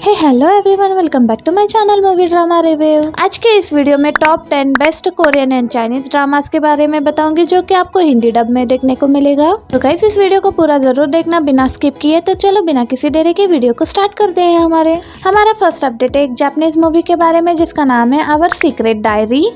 Hey hello everyone, welcome back to my channel movie drama review. आज के इस video में top 10 best Korean and Chinese dramas के बारे में बताऊंगी जो कि आपको हिंदी डब में देखने को मिलेगा। तो गाइस इस वीडियो को पूरा जरूर देखना बिना स्किप किए। तो चलो बिना किसी देरी के वीडियो को स्टार्ट करते हैं। हमारा फर्स्ट अपडेट है एक जापानीज मूवी के बारे में जिसका नाम है आवर सीक्रेट डायरी।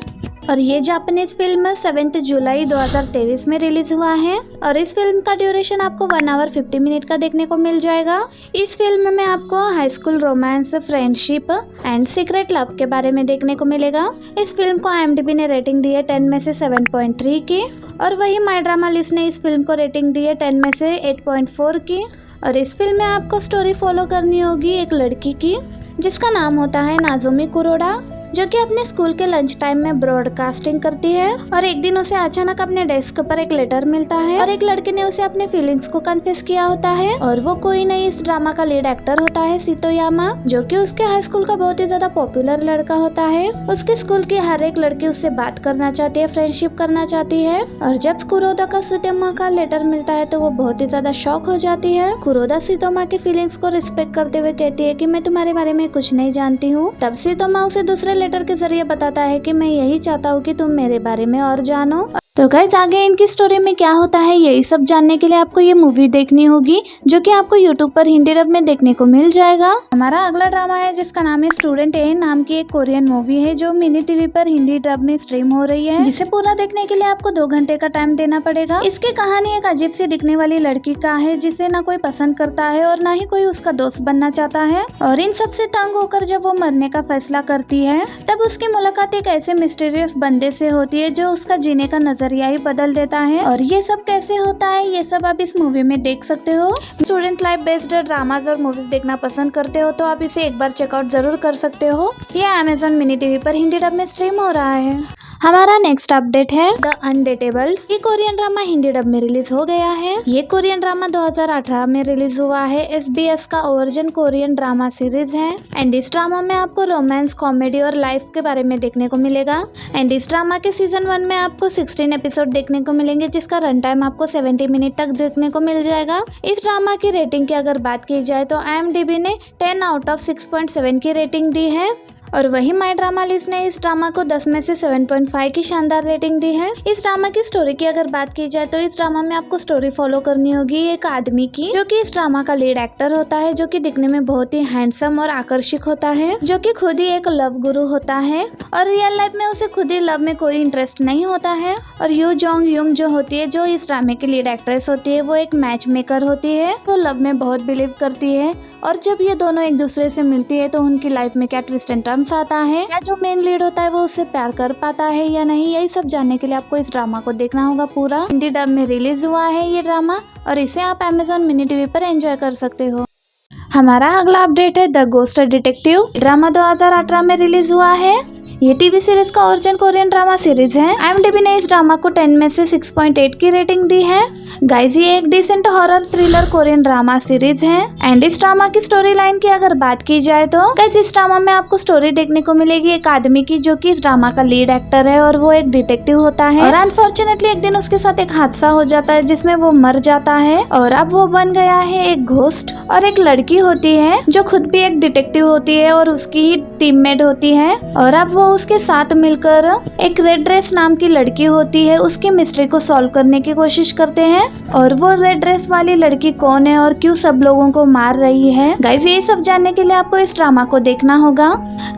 और ये जापानीज फिल्म 7 जुलाई 2023 में रिलीज हुआ है और इस फिल्म का ड्यूरेशन आपको 1 आवर 50 मिनट का देखने को मिल जाएगा। इस फिल्म में आपको high school romance, friendship and secret love के बारे में देखने को मिलेगा। इस फिल्म को IMDb ने रेटिंग दी है 10 में से 7.3 की और वही माई ड्रामा लिस्ट ने इस फिल्म को रेटिंग दी है 10 में से 8.4 की। और इस फिल्म में आपको स्टोरी फॉलो करनी होगी एक लड़की की जिसका नाम होता है नाजुमी कुरोडा, जो कि अपने स्कूल के लंच टाइम में ब्रॉडकास्टिंग करती है। और एक दिन उसे अचानक अपने डेस्क पर एक लेटर मिलता है और एक लड़के ने उसे अपने फीलिंग्स को कन्फेस किया होता है और वो कोई नहीं, इस ड्रामा का लीड एक्टर होता है सितोयामा, जो कि उसके हाई स्कूल का बहुत ही ज्यादा पॉपुलर लड़का होता है। उसके स्कूल की हर एक लड़की उससे बात करना चाहती है, फ्रेंडशिप करना चाहती है। और जब कुरोदा का सितोयामा का लेटर मिलता है तो वो बहुत ही ज्यादा शॉक हो जाती है। कुरोदा सितोयामा की फीलिंग्स को रिस्पेक्ट करते हुए कहती है कि मैं तुम्हारे बारे में कुछ नहीं जानती हूँ। तब सितोयामा उसे दूसरे लेटर के जरिए बताता है कि मैं यही चाहता हूँ कि तुम मेरे बारे में और जानो। तो गाइस आगे इनकी स्टोरी में क्या होता है यही सब जानने के लिए आपको ये मूवी देखनी होगी जो कि आपको YouTube पर हिंदी डब में देखने को मिल जाएगा। हमारा अगला ड्रामा है जिसका नाम है स्टूडेंट ए नाम की एक कोरियन मूवी है जो मिनी टीवी पर हिंदी डब में स्ट्रीम हो रही है, जिसे पूरा देखने के लिए आपको 2 घंटे का टाइम देना पड़ेगा। इसकी कहानी एक अजीब सी दिखने वाली लड़की का है जिसे ना कोई पसंद करता है और ना ही कोई उसका दोस्त बनना चाहता है। और इन सबसे तंग होकर जब वो मरने का फैसला करती है तब उसकी मुलाकात एक ऐसे मिस्टीरियस बंदे से होती है जो उसका जीने का नजरिया ही बदल देता है। और ये सब कैसे होता है ये सब आप इस मूवी में देख सकते हो। स्टूडेंट लाइफ बेस्ड ड्रामाज और मूवीज देखना पसंद करते हो तो आप इसे एक बार चेकआउट जरूर कर सकते हो। ये Amazon मिनी टीवी पर हिंदी डब में स्ट्रीम हो रहा है। हमारा नेक्स्ट अपडेट है द अनडेटेबल्स। ये कोरियन ड्रामा हिंदी डब में रिलीज हो गया है। ये कोरियन ड्रामा 2018 में रिलीज हुआ है। SBS का ओरिजिन कोरियन ड्रामा सीरीज है एंड इस ड्रामा में आपको रोमांस, कॉमेडी और लाइफ के बारे में देखने को मिलेगा। एंड इस ड्रामा के सीजन 1 में आपको 16 एपिसोड देखने को मिलेंगे जिसका रन टाइम आपको 70 मिनट तक देखने को मिल जाएगा। इस ड्रामा की रेटिंग की अगर बात की जाए तो IMDb ने 10 आउट ऑफ 6.7 की रेटिंग दी है और वही माई ड्रामा लिस्ट ने इस ड्रामा को 10 में से 7.5 की शानदार रेटिंग दी है। इस ड्रामा की स्टोरी की अगर बात की जाए तो इस ड्रामा में आपको स्टोरी फॉलो करनी होगी एक आदमी की जो कि इस ड्रामा का लीड एक्टर होता है, जो कि दिखने में बहुत ही हैंडसम और आकर्षक होता है, जो कि खुद ही एक लव गुरु होता है और रियल लाइफ में उसे खुद ही लव में कोई इंटरेस्ट नहीं होता है। और यू जोंग यूम जो होती है, जो इस ड्रामे की लीड एक्ट्रेस होती है, वो एक मैच मेकर होती है, वो लव में बहुत बिलीव करती है। और जब ये दोनों एक दूसरे से मिलती है तो उनकी लाइफ में क्या ट्विस्ट एंड टर्न्स आता है, या जो मेन लीड होता है वो उससे प्यार कर पाता है या नहीं, यही सब जानने के लिए आपको इस ड्रामा को देखना होगा। पूरा हिंदी डब में रिलीज हुआ है ये ड्रामा और इसे आप Amazon मिनी टीवी पर एंजॉय कर सकते हो। हमारा अगला अपडेट है द गोस्ट डिटेक्टिव। ड्रामा 2018 में रिलीज हुआ है। ये टीवी सीरीज का ओरिजिन कोरियन ड्रामा सीरीज है। IMDb ने इस ड्रामा को 10 में से 6.8 की रेटिंग दी है। गाइज ये एक decent horror thriller Korean drama series है एंड इस ड्रामा की स्टोरी लाइन की अगर बात की जाए तो गाइज इस ड्रामा में आपको स्टोरी देखने को मिलेगी एक आदमी की जो कि इस ड्रामा का लीड एक्टर है और वो एक डिटेक्टिव होता है। और अनफॉर्चुनेटली एक दिन उसके साथ एक हादसा हो जाता है जिसमें वो मर जाता है और अब वो बन गया है एक घोस्ट। और एक लड़की होती है जो खुद भी एक डिटेक्टिव होती है और उसकी ही टीममेट होती है और अब वो उसके साथ मिलकर एक रेड ड्रेस नाम की लड़की होती है, उसकी मिस्ट्री को सॉल्व करने की कोशिश करते हैं। और वो रेड ड्रेस वाली लड़की कौन है और क्यों सब लोगों को मार रही है, गाइस ये सब जानने के लिए आपको इस ड्रामा को देखना होगा।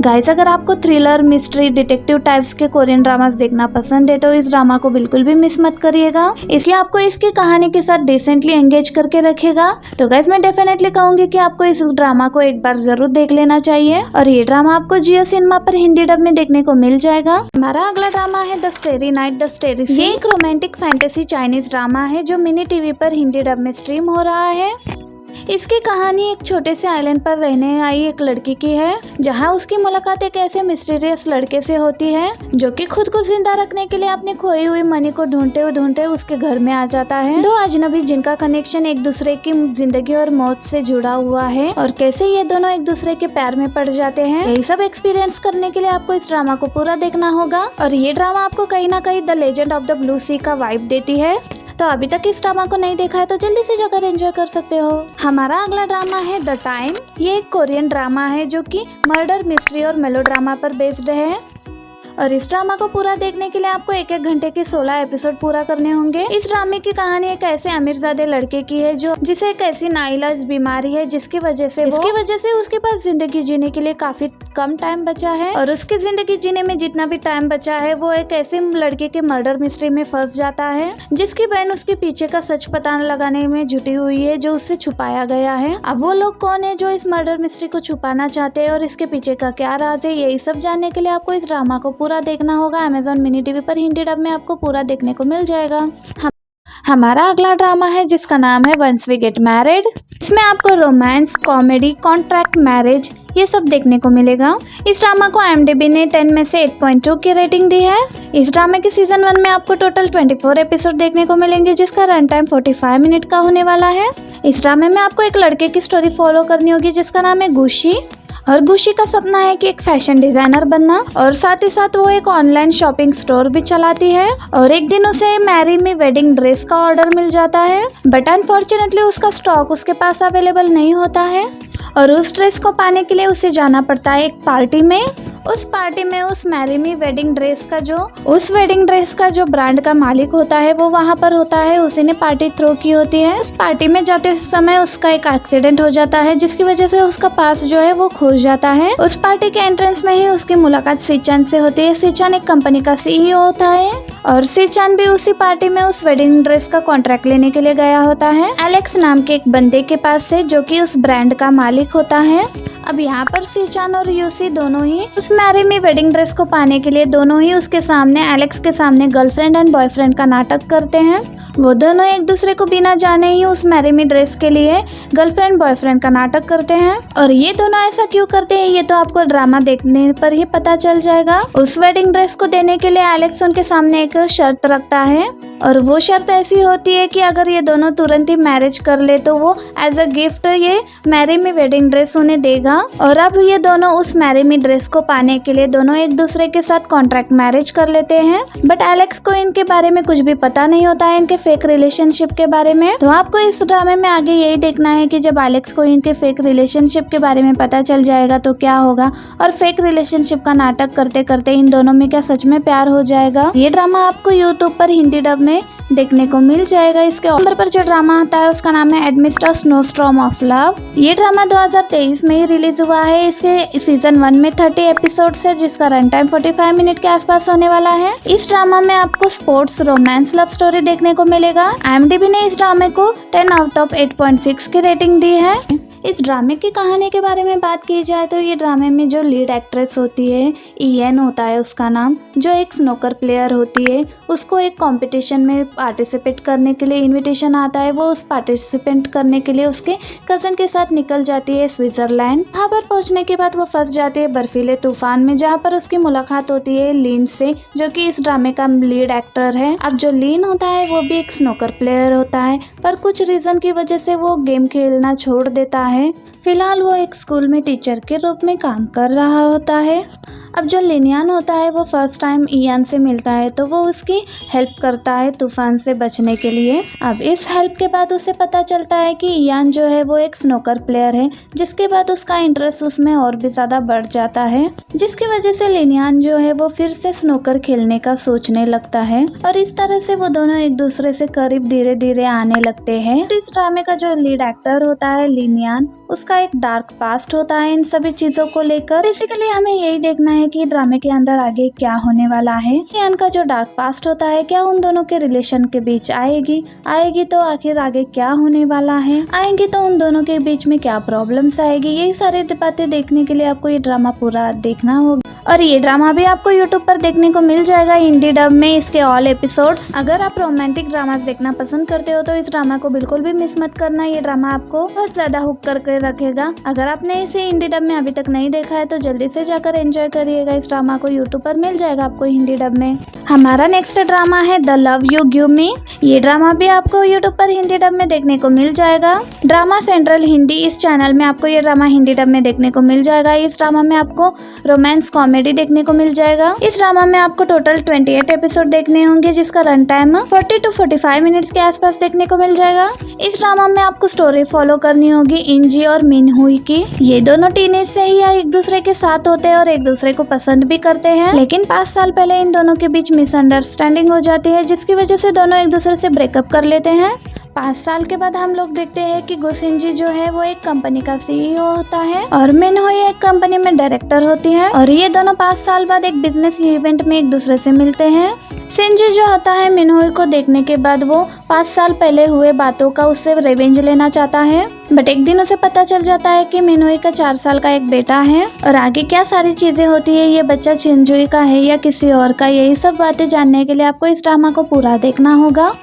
गाइस अगर आपको थ्रिलर, मिस्ट्री, डिटेक्टिव टाइप्स के कोरियन ड्रामास देखना पसंद है तो इस ड्रामा को बिल्कुल भी मिस मत करिएगा, इसलिए आपको इसकी कहानी के साथ डिसेंटली एंगेज करके रखेगा। तो गाइस मैं डेफिनेटली कहूंगी कि आपको इस ड्रामा को एक बार जरूर देख लेना चाहिए और ये ड्रामा आपको जियो सिनेमा पर हिंदी डब में देखने को मिल जाएगा। हमारा अगला ड्रामा है the starry night the starry sea. ये एक रोमांटिक फैंटेसी चाइनीज ड्रामा है जो मिनी टीवी पर हिंदी डब में स्ट्रीम हो रहा है। इसकी कहानी एक छोटे से आइलैंड पर रहने आई एक लड़की की है जहां उसकी मुलाकात एक ऐसे मिस्टीरियस लड़के से होती है जो कि खुद को जिंदा रखने के लिए अपनी खोई हुई मनी को ढूंढते उसके घर में आ जाता है। 2 अजनबी जिनका कनेक्शन एक दूसरे की जिंदगी और मौत से जुड़ा हुआ है और कैसे ये दोनों एक दूसरे के प्यार में पड़ जाते हैं, यही सब एक्सपीरियंस करने के लिए आपको इस ड्रामा को पूरा देखना होगा। और ये ड्रामा आपको कहीं ना कहीं the legend of the blue sea का वाइब देती है। तो अभी तक इस ड्रामा को नहीं देखा है तो जल्दी से जाकर एंजॉय कर सकते हो। हमारा अगला ड्रामा है द टाइम। ये एक कोरियन ड्रामा है जो कि मर्डर, मिस्ट्री और मेलोड्रामा पर बेस्ड है और इस ड्रामा को पूरा देखने के लिए आपको 1-1 घंटे के 16 एपिसोड पूरा करने होंगे। इस ड्रामे की कहानी एक ऐसे अमीरजादे लड़के की है जो जिसे एक ऐसी नाइलाज बीमारी है जिसकी वजह से उसके पास जिंदगी जीने के लिए काफी कम टाइम बचा है और उसकी जिंदगी जीने में जितना भी टाइम बचा है वो एक ऐसे लड़के के मर्डर मिस्ट्री में फंस जाता है जिसकी बहन उसके पीछे का सच पता लगाने में जुटी हुई है जो उससे छुपाया गया है। अब वो लोग कौन है जो इस मर्डर मिस्ट्री को छुपाना चाहते हैं और इसके पीछे का क्या राज है, यही सब जानने के लिए आपको इस ड्रामा को पूरा देखना होगा। अमेजॉन मिनी टीवी पर हिंदी डब में आपको पूरा देखने को मिल जाएगा। हमारा अगला ड्रामा है जिसका नाम है वंस वी गेट मैरिड। इसमें आपको रोमांस, कॉमेडी, कॉन्ट्रैक्ट मैरिज ये सब देखने को मिलेगा। इस ड्रामा को IMDb ने 10 में से 8.2 की रेटिंग दी है। इस ड्रामे के सीजन 1 में आपको टोटल 24 एपिसोड देखने को मिलेंगे जिसका रन टाइम 45 मिनट का होने वाला है। इस ड्रामे में आपको एक लड़के की स्टोरी फॉलो करनी होगी जिसका नाम है गुशी और गुशी का सपना है कि एक फैशन डिजाइनर बनना और साथ ही साथ वो एक ऑनलाइन शॉपिंग स्टोर भी चलाती है और एक दिन उसे मैरी में वेडिंग ड्रेस का ऑर्डर मिल जाता है बट अनफॉर्चुनेटली उसका स्टॉक उसके पास अवेलेबल नहीं होता है और उस ड्रेस को पाने के लिए उसे जाना पड़ता है एक पार्टी में। उस पार्टी में उस मैरी मी वेडिंग ड्रेस का जो ब्रांड का मालिक होता है वो वहाँ पर होता है, उसी ने पार्टी थ्रो की होती है। उस पार्टी में जाते समय उसका एक एक्सीडेंट हो जाता है जिसकी वजह से उसका पास जो है वो खो जाता है। उस पार्टी के एंट्रेंस में ही उसकी मुलाकात सीचान से होती है। सीचान एक कंपनी का CEO होता है और सीचान भी उसी पार्टी में उस वेडिंग ड्रेस का कॉन्ट्रैक्ट लेने के लिए गया होता है एलेक्स नाम के एक बंदे के पास से जो कि उस ब्रांड का मालिक होता है। अब यहाँ पर सीचान और यूसी दोनों ही उस मैरी में वेडिंग ड्रेस को पाने के लिए दोनों ही उसके सामने एलेक्स के सामने गर्लफ्रेंड एंड बॉयफ्रेंड का नाटक करते हैं। वो दोनों एक दूसरे को बिना जाने ही उस मैरी मी ड्रेस के लिए गर्लफ्रेंड बॉयफ्रेंड का नाटक करते हैं और ये दोनों ऐसा क्यों करते हैं ये तो आपको ड्रामा देखने पर ही पता चल जाएगा। उस वेडिंग ड्रेस को देने के लिए एलेक्स उनके सामने एक शर्त रखता है और वो शर्त ऐसी होती है कि अगर ये दोनों तुरंत ही मैरिज कर ले तो वो एज अ गिफ्ट ये मैरी मी वेडिंग ड्रेस उन्हें देगा। और अब ये दोनों उस मैरी मी ड्रेस को पाने के लिए दोनों एक दूसरे के साथ कॉन्ट्रैक्ट मैरिज कर लेते हैं बट एलेक्स को इनके बारे में कुछ भी पता नहीं होता है, इनके फेक रिलेशनशिप के बारे में। तो आपको इस ड्रामे में आगे यही देखना है कि जब एलेक्स को इनके फेक रिलेशनशिप के बारे में पता चल जाएगा तो क्या होगा और फेक रिलेशनशिप का नाटक करते करते इन दोनों में क्या सच में प्यार हो जाएगा। ये ड्रामा आपको यूट्यूब पर हिंदी डब में देखने को मिल जाएगा। इसके नंबर पर जो ड्रामा आता है उसका नाम है एडमिस्टर स्नोस्टॉर्म ऑफ लव। ये ड्रामा 2023 में ही रिलीज हुआ है। इसके सीजन 1 में 30 एपिसोड्स है जिसका रन टाइम 45 मिनट के आसपास होने वाला है। इस ड्रामा में आपको स्पोर्ट्स, रोमांस, लव स्टोरी देखने को मिलेगा। IMDb ने इस ड्रामे को 10 आउट ऑफ 8.6 की रेटिंग दी है। इस ड्रामे की कहानी के बारे में बात की जाए तो ये ड्रामे में जो लीड एक्ट्रेस होती है ईएन होता है उसका नाम, जो एक स्नोकर प्लेयर होती है, उसको एक कंपटीशन में पार्टिसिपेट करने के लिए इनविटेशन आता है। वो उस पार्टिसिपेट करने के लिए उसके कज़न के साथ निकल जाती है स्विट्जरलैंड। वहाँ पर पहुँचने के बाद वो फंस जाती है बर्फीले तूफान में जहाँ पर उसकी मुलाकात होती है लिन से जो कि इस ड्रामे का लीड एक्टर है। अब जो लिन होता है वो भी एक स्नोकर प्लेयर होता है पर कुछ रीज़न की वजह से वो गेम खेलना छोड़ देता है। फिलहाल वो एक स्कूल में टीचर के रूप में काम कर रहा होता है। अब जो लिनियान होता है वो फर्स्ट टाइम इयान से मिलता है तो वो उसकी हेल्प करता है तूफान से बचने के लिए। अब इस हेल्प के बाद उसे पता चलता है कि इयान जो है वो एक स्नोकर प्लेयर है जिसके बाद उसका इंटरेस्ट उसमें और भी ज़्यादा बढ़ जाता है जिसकी वजह से लिनियान जो है वो फिर से स्नोकर खेलने का सोचने लगता है और इस तरह से वो दोनों एक दूसरे से करीब धीरे धीरे आने लगते हैं। इस ड्रामे का जो लीड एक्टर होता है लिनियान, उसका एक डार्क पास्ट होता है इन सभी चीज़ों को लेकर। बेसिकली हमें यही देखना है कि ड्रामे के अंदर आगे क्या होने वाला है। इयान का जो डार्क पास्ट होता है क्या उन दोनों के रिलेशन के बीच आएगी तो आखिर आगे क्या होने वाला है, आएंगी तो उन दोनों के बीच में क्या प्रॉब्लम्स आएगी, यही सारी बातें देखने के लिए आपको ये ड्रामा पूरा देखना होगा। और ये ड्रामा भी आपको यूट्यूब पर देखने को मिल जाएगा हिंदी डब में, इसके ऑल एपिसोड्स। अगर आप रोमांटिक ड्रामास देखना पसंद करते हो तो इस ड्रामा को बिल्कुल भी मिस मत करना। ये ड्रामा आपको बहुत ज्यादा हुक करके रखेगा। अगर आपने इसे हिंदी डब में अभी तक नहीं देखा है तो जल्दी से जाकर एंजॉय करिएगा। इस ड्रामा को यूट्यूब पर मिल जाएगा आपको हिंदी डब में। हमारा नेक्स्ट ड्रामा है the love you give me. ये ड्रामा भी आपको यूट्यूब पर हिंदी डब में देखने को मिल जाएगा। ड्रामा सेंट्रल हिंदी इस चैनल में आपको ये ड्रामा हिंदी डब में देखने को मिल जाएगा। इस ड्रामा में आपको रोमांस, कॉमेडी, कॉमेडी देखने को मिल जाएगा। इस ड्रामा में आपको टोटल 28 एपिसोड देखने होंगे, जिसका रन टाइम 40 to 45 मिनट्स के आसपास देखने को मिल जाएगा। इस ड्रामा में आपको स्टोरी फॉलो करनी होगी इंजी और मिनहुई की। ये दोनों टीनेज से ही एक दूसरे के साथ होते हैं और एक दूसरे को पसंद भी करते हैं, लेकिन 5 साल पहले इन दोनों के बीच मिसअंडरस्टैंडिंग हो जाती है, जिसकी वजह से दोनों एक दूसरे से ब्रेकअप कर लेते हैं। 5 साल के बाद हम लोग देखते हैं कि गुसिंजी जो है वो एक कंपनी का सीईओ होता है और मिनहुई एक कंपनी में डायरेक्टर होती है, और ये दोनों 5 साल बाद एक बिजनेस इवेंट में एक दूसरे से मिलते हैं। सिंजी जो होता है मिनहुई को देखने के बाद वो 5 साल पहले हुए बातों का उससे रिवेंज लेना चाहता है, बट एक दिन उसे पता चल जाता है कि मिनहुई का 4 साल का एक बेटा है, और आगे क्या सारी चीजें होती है, ये बच्चा चिंजुई का है या किसी और का, यही सब बातें जानने के लिए आपको इस ड्रामा को पूरा देखना होगा।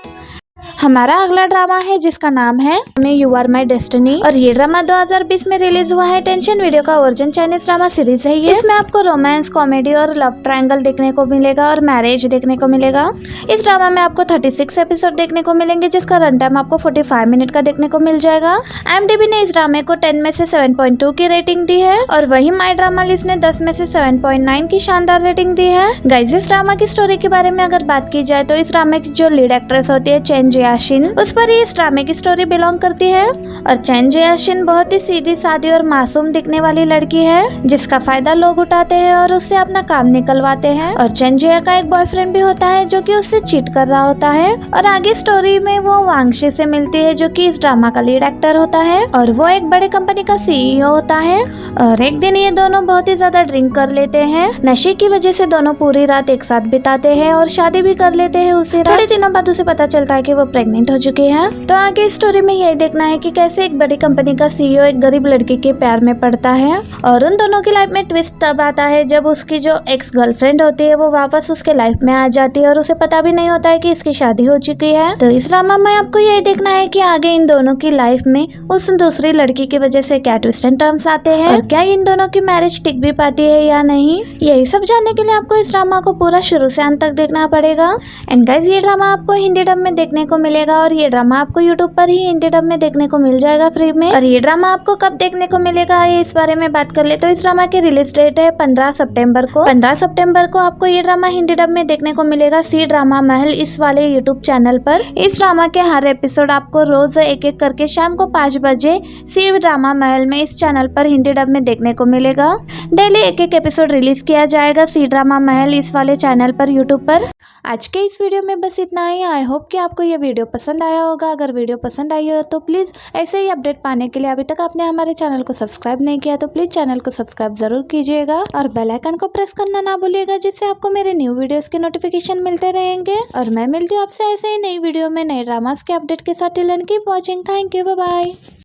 हमारा अगला ड्रामा है जिसका नाम है यू आर माई डेस्टिनी, और ये ड्रामा 2020 में रिलीज हुआ है। टेंशन वीडियो का ओरिजिन चाइनीज ड्रामा सीरीज है ये। इसमें आपको रोमांस, कॉमेडी और लव ट्रायंगल देखने को मिलेगा और मैरिज देखने को मिलेगा। इस ड्रामा में आपको 36 एपिसोड देखने को मिलेंगे, जिसका रन टाइम आपको 45 मिनट का देखने को मिल जाएगा। IMDb ने इस ड्रामे को 10 में से 7.2 की रेटिंग दी है, और वही माई ड्रामा लिस्ट ने 10 में से 7.9 की शानदार रेटिंग दी है। गाइस, इस ड्रामा की स्टोरी के बारे में अगर बात की जाए तो इस ड्रामे की जो लीड एक्ट्रेस होती है चेन जियाशिन, उस पर ही इस ड्रामे की स्टोरी बिलोंग करती है। और चेन जियाशिन बहुत ही सीधी सादी और मासूम दिखने वाली लड़की है, जिसका फायदा लोग उठाते हैं और उससे अपना काम निकलवाते हैं। और चेन जिया का एक बॉयफ्रेंड भी होता है जो कि उससे चीट कर रहा होता है। और आगे स्टोरी में वो वांगशी से मिलती है जो कि इस ड्रामा का लीड एक्टर होता है, और वो एक बड़े कंपनी का सीईओ होता है। और एक दिन ये दोनों बहुत ही ज्यादा ड्रिंक कर लेते हैं। नशे की वजह से दोनों पूरी रात एक साथ बिताते हैं और शादी भी कर लेते हैं उसी रात। थोड़े दिनों बाद उसे पता चलता है कि वो प्रेग्नेंट हो चुकी है। तो आगे स्टोरी में यही देखना है कि कैसे एक बड़ी कंपनी का सीईओ एक गरीब लड़की के प्यार में पड़ता है। और उन दोनों की लाइफ में ट्विस्ट तब आता है जब उसकी जो एक्स गर्लफ्रेंड होती है वो वापस उसके लाइफ में आ जाती है, और उसे पता भी नहीं होता है कि इसकी शादी हो चुकी है। तो इस ड्रामा में आपको यही देखना है कि आगे इन दोनों की लाइफ में उस दूसरी लड़की की वजह से क्या ट्विस्ट एंड टर्न्स आते हैं, और क्या इन दोनों की मैरिज टिक भी पाती है या नहीं। यही सब जानने के लिए आपको इस ड्रामा को पूरा शुरू से अंत तक देखना पड़ेगा। एंड गाइस, ये ड्रामा आपको हिंदी डब में देखने को मिलेगा, और ये ड्रामा आपको यूट्यूब पर ही हिंदी डब में देखने को मिल जाएगा फ्री में। और ये ड्रामा आपको कब देखने को मिलेगा ये इस बारे में बात कर ले तो इस ड्रामा की रिलीज डेट है 15 सितंबर को। 15 सितंबर को आपको ये ड्रामा हिंदी डब में देखने को मिलेगा सी ड्रामा महल इस वाले यूट्यूब चैनल पर। इस ड्रामा के हर एपिसोड आपको रोज एक एक करके शाम को 5 बजे सी ड्रामा महल में इस चैनल पर हिंदी डब में देखने को मिलेगा। डेली एक एक एपिसोड रिलीज किया जाएगा सी ड्रामा महल इस वाले चैनल पर यूट्यूब पर। आज के इस वीडियो में बस इतना ही। आई होप कि आपको ये वीडियो पसंद आया होगा। अगर वीडियो पसंद आई हो तो प्लीज़ ऐसे ही अपडेट पाने के लिए अभी तक आपने हमारे चैनल को सब्सक्राइब नहीं किया तो प्लीज़ चैनल को सब्सक्राइब जरूर कीजिएगा, और बेल आइकन को प्रेस करना ना भूलिएगा, जिससे आपको मेरे न्यू वीडियोस के नोटिफिकेशन मिलते रहेंगे। और मैं मिलती हूँ आपसे ऐसे ही नई वीडियो में नए ड्रामास के अपडेट के साथ। Till then keep watching. Thank you, bye bye.